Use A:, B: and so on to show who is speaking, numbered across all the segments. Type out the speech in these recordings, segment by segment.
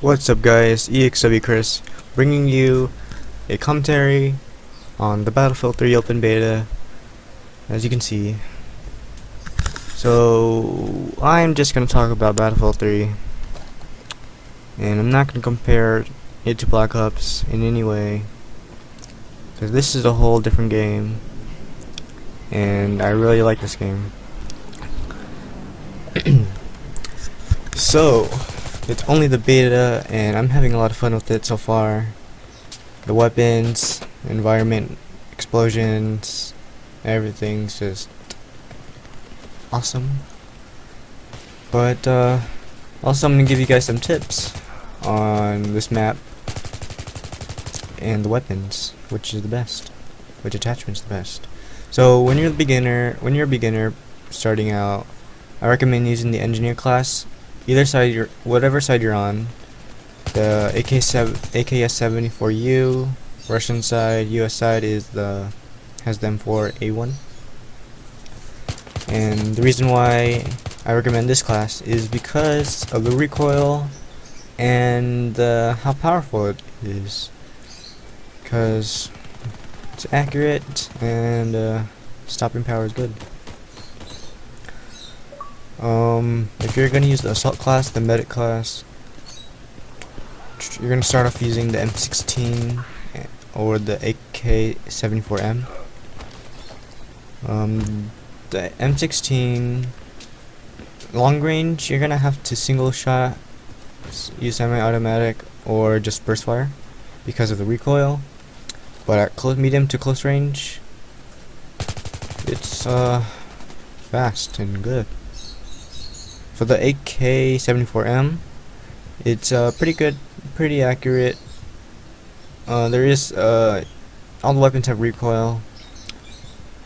A: What's up guys, eXw Chriis, bringing you a commentary on the Battlefield 3 open beta, as you can see. So, I'm just going to talk about Battlefield 3, and I'm not going to compare it to Black Ops in any way, because this is a whole different game, and I really like this game. So, it's only the beta, and I'm having a lot of fun with it so far. The weapons, environment, explosions, everything's just awesome. But also I'm gonna give you guys some tips on this map and the weapons, which is the best, which attachment's the best. So when you're a beginner starting out, I recommend using the engineer class. Either side, whatever side you're on, the AKS-74U, Russian side, US side has the M4A1. And the reason why I recommend this class is because of the recoil and how powerful it is. Because it's accurate and stopping power is good. If you're going to use the assault class, the medic class, you're going to start off using the M16 or the AK-74M. The M16 long range, you're going to have to single shot, use semi-automatic, or just burst fire because of the recoil. But at medium to close range, it's fast and good. For the AK-74M, it's pretty good, pretty accurate. There is all the weapons have recoil.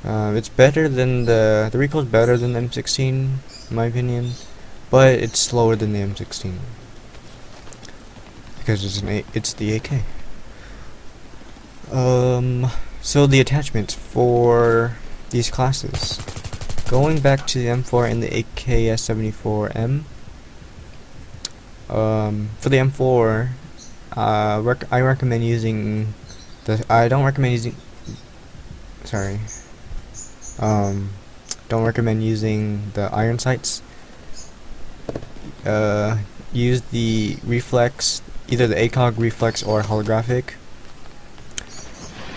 A: It's better than the recoil is better than the M16 in my opinion, but it's slower than the M16 because it's the AK. So the attachments for these classes. Going back to the M4 and the AKS-74M. For the M4, I recommend using the. I don't recommend using. Sorry. Don't recommend using the iron sights. Use the reflex, either the ACOG reflex or holographic,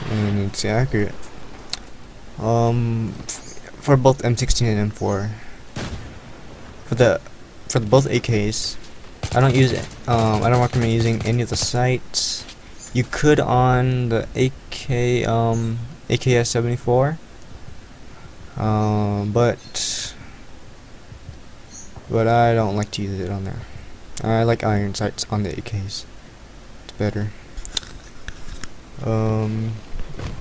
A: and it's accurate. For both M16 and M4. For both AKs, I don't use it. I don't recommend using any of the sights. You could on the AKS-74, but I don't like to use it on there. I like iron sights on the AKs. It's better.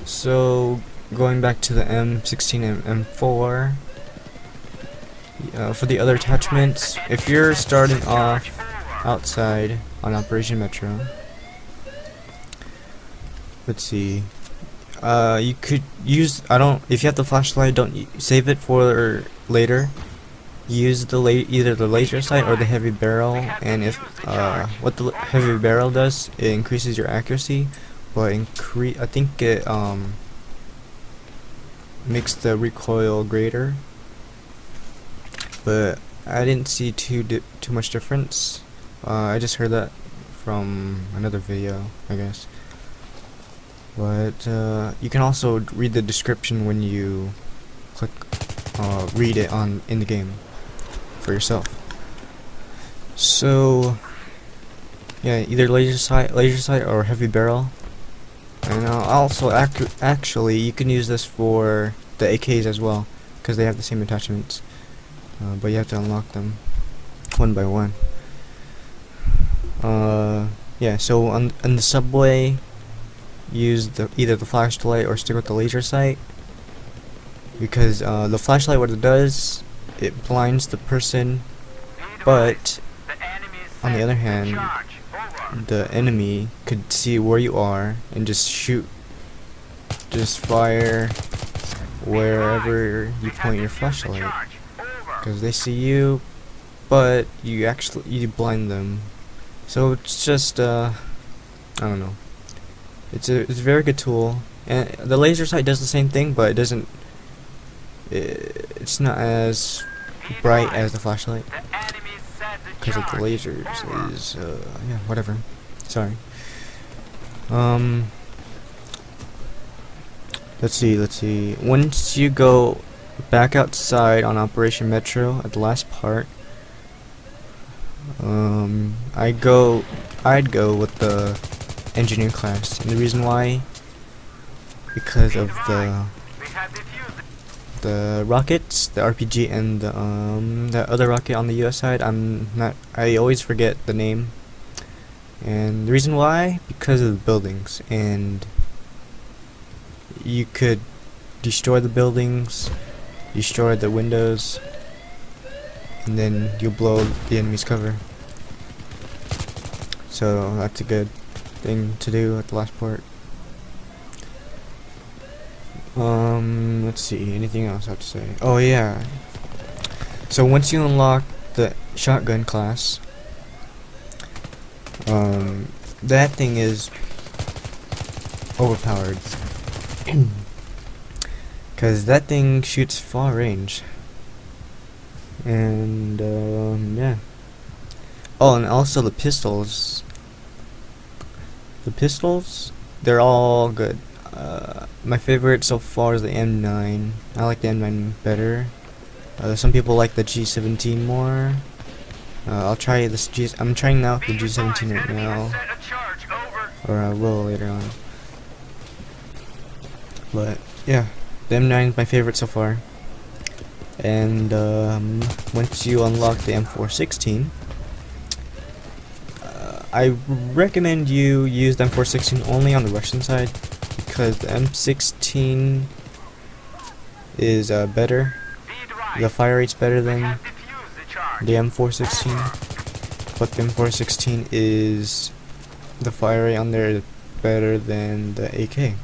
A: So going back to the M16 and M4, for the other attachments, if you're starting off outside on Operation Metro, let's see, you could use, if you have the flashlight, don't save it for later. Use either the laser sight or the heavy barrel, and if what the heavy barrel does, it increases your accuracy, but I think it makes the recoil greater, but I didn't see too much difference. I just heard that from another video, I guess. But you can also read the description when you click read it in the game for yourself. So yeah, either laser sight or heavy barrel. And also, actually, you can use this for the AKs as well, because they have the same attachments, but you have to unlock them one by one. Yeah, so on the subway, use either the flashlight or stick with the laser sight, because the flashlight, what it does, it blinds the person, but on the other hand, the enemy could see where you are and just just fire wherever you point your flashlight, because they see you, but you blind them So it's just I don't know. It's a very good tool, and the laser sight does the same thing, but it doesn't. It's not as bright as the flashlight because of the lasers. Is yeah, whatever. Sorry. Let's see. Once you go back outside on Operation Metro at the last part, I'd go with the engineer class, and the reason why, because of the rockets, the RPG, and the other rocket on the US side. I always forget the name, and the reason why, because of the buildings, and you could destroy the buildings, destroy the windows, and then you blow the enemy's cover. So that's a good thing to do at the last part. Let's see, anything else I have to say? Oh yeah. So once you unlock the shotgun class, that thing is overpowered. Cause that thing shoots far range. And yeah. Oh, and also the pistols. The pistols, they're all good. My favorite so far is the M9. I like the M9 better. Some people like the G17 more. I'll try this I'm trying out the G17 right now, or I will later on. But yeah, the M9 is my favorite so far. And once you unlock the M416, I recommend you use the M416 only on the Russian side, because the M16 is better. The fire rate's better than the M416, but the M416 is the fire rate on there is better than the AK.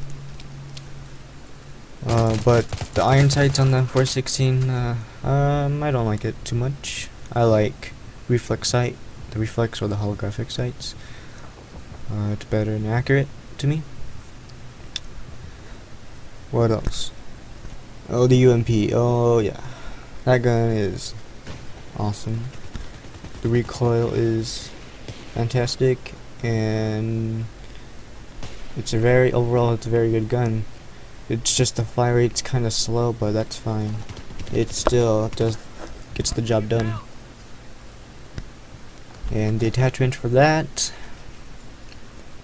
A: But the iron sights on the M416, I don't like it too much. I like reflex sight, the reflex or the holographic sights. It's better and accurate to me. What else? Oh, the UMP. Oh yeah, that gun is awesome. The recoil is fantastic, and it's a very good gun. It's just the fire rate's kind of slow, but that's fine. It still gets the job done. And the attachment for that,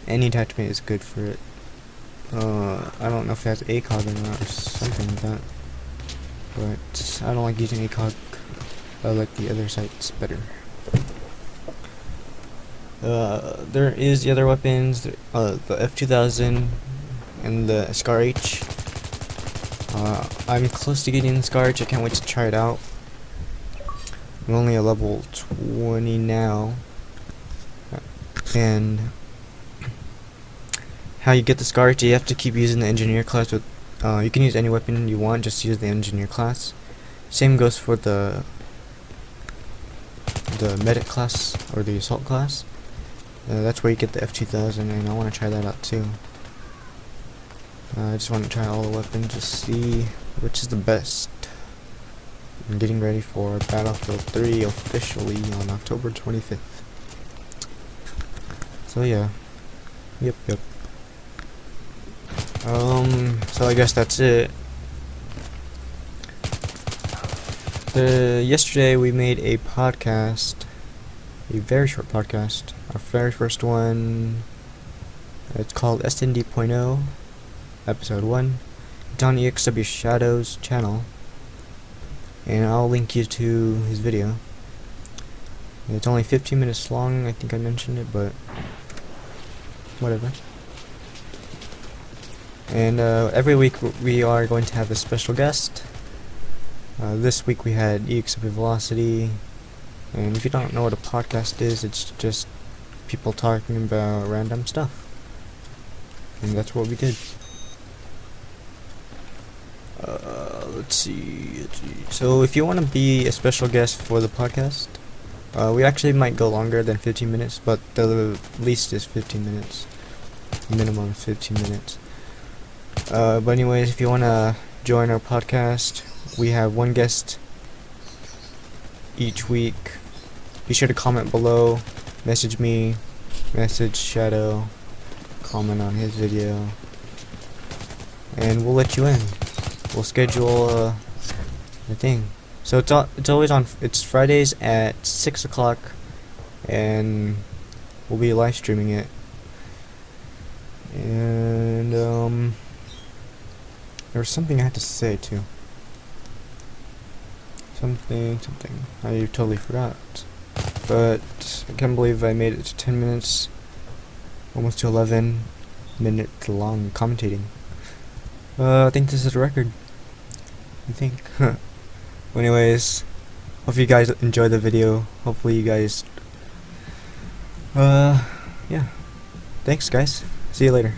A: any attachment is good for it. I don't know if it has ACOG or not, or something like that. But I don't like using ACOG. I like the other sights better. There is the other weapons, the F2000 and the Scar H. I'm close to getting the Scar H. I can't wait to try it out. I'm only a level 20 now. And how you get the Scar H, you have to keep using the engineer class with you can use any weapon you want, just use the engineer class. Same goes for the medic class or the assault class. That's where you get the F2000, and I want to try that out too. I just want to try all the weapons to see which is the best. I'm getting ready for Battlefield 3 officially on October 25th. So yeah. Yep. So I guess that's it. Yesterday we made a podcast, a very short podcast. Our very first one. It's called SND.0, episode 1. It's on eXw Shadow's channel, and I'll link you to his video. It's only 15 minutes long. I think I mentioned it, but whatever. And every week we are going to have a special guest. This week we had eXw Velocity, and if you don't know what a podcast is, it's just people talking about random stuff, and that's what we did. Let's see. So if you want to be a special guest for the podcast, We actually might go longer than 15 minutes, but the least is 15 minutes. Minimum 15 minutes. But anyways, if you wanna join our podcast, we have one guest each week. Be sure to comment below, message me, message Shadow, comment on his video, and we'll let you in. We'll schedule the thing. So it's always on. It's Fridays at 6 o'clock, and we'll be live streaming it. And there was something I had to say too. Something. I totally forgot. But I can't believe I made it to 10 minutes, almost to 11 minutes long commentating. I think this is a record. I think. Anyways, hope you guys enjoyed the video. Hopefully you guys, yeah. Thanks guys. See you later.